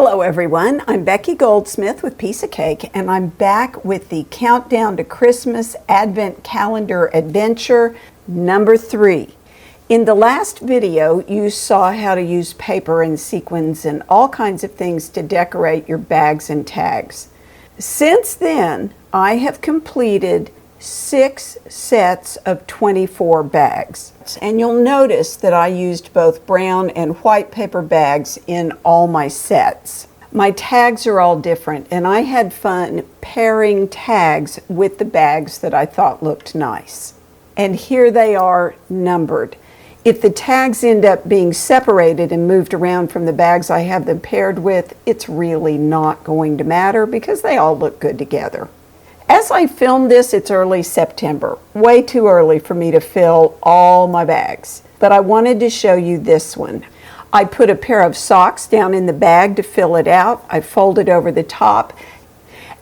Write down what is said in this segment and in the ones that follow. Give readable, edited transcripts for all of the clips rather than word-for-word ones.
Hello everyone, I'm Becky Goldsmith with Piece of Cake, and I'm back with the Countdown to Christmas Advent Calendar Adventure number 3. In the last video, you saw how to use paper and sequins and all kinds of things to decorate your bags and tags. Since then, I have completed 6 sets of 24 bags. And you'll notice that I used both brown and white paper bags in all my sets. My tags are all different, and I had fun pairing tags with the bags that I thought looked nice. And here they are numbered. If the tags end up being separated and moved around from the bags I have them paired with, it's really not going to matter because they all look good together. As I film this, it's early September, way too early for me to fill all my bags, but I wanted to show you this one. I put a pair of socks down in the bag to fill it out. I folded over the top,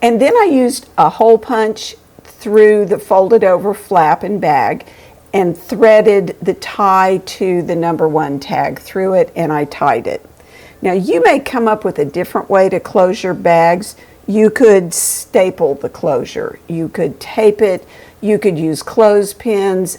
and then I used a hole punch through the folded over flap and bag and threaded the tie to the number 1 tag through it, and I tied it. Now you may come up with a different way to close your bags. You could staple the closure, you could tape it, you could use clothespins,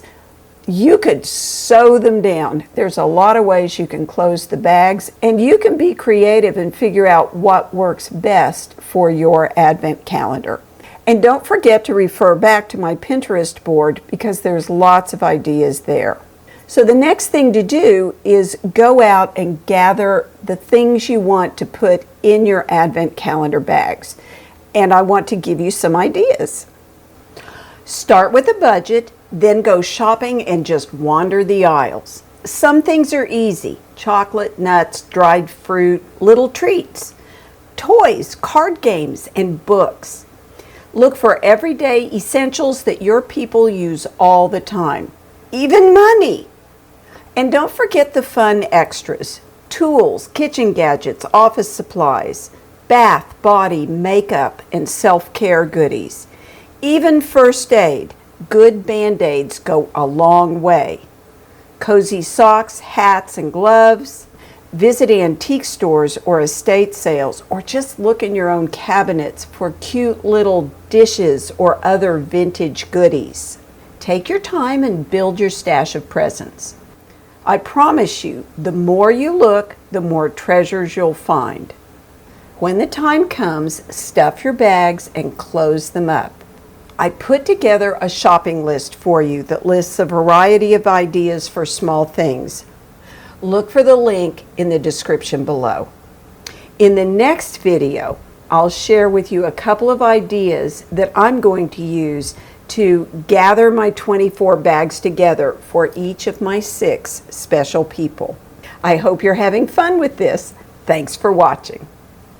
you could sew them down. There's a lot of ways you can close the bags, and you can be creative and figure out what works best for your Advent calendar. And don't forget to refer back to my Pinterest board because there's lots of ideas there. So the next thing to do is go out and gather the things you want to put in your Advent calendar bags. And I want to give you some ideas. Start with a budget, then go shopping and just wander the aisles. Some things are easy: chocolate, nuts, dried fruit, little treats, toys, card games, and books. Look for everyday essentials that your people use all the time, even money. And don't forget the fun extras: tools, kitchen gadgets, office supplies, bath, body, makeup, and self-care goodies. Even first aid, good Band-Aids go a long way. Cozy socks, hats, and gloves. Visit antique stores or estate sales, or just look in your own cabinets for cute little dishes or other vintage goodies. Take your time and build your stash of presents. I promise you, the more you look, the more treasures you'll find. When the time comes, stuff your bags and close them up. I put together a shopping list for you that lists a variety of ideas for small things. Look for the link in the description below. In the next video, I'll share with you a couple of ideas that I'm going to use to gather my 24 bags together for each of my 6 special people. I hope you're having fun with this. Thanks for watching.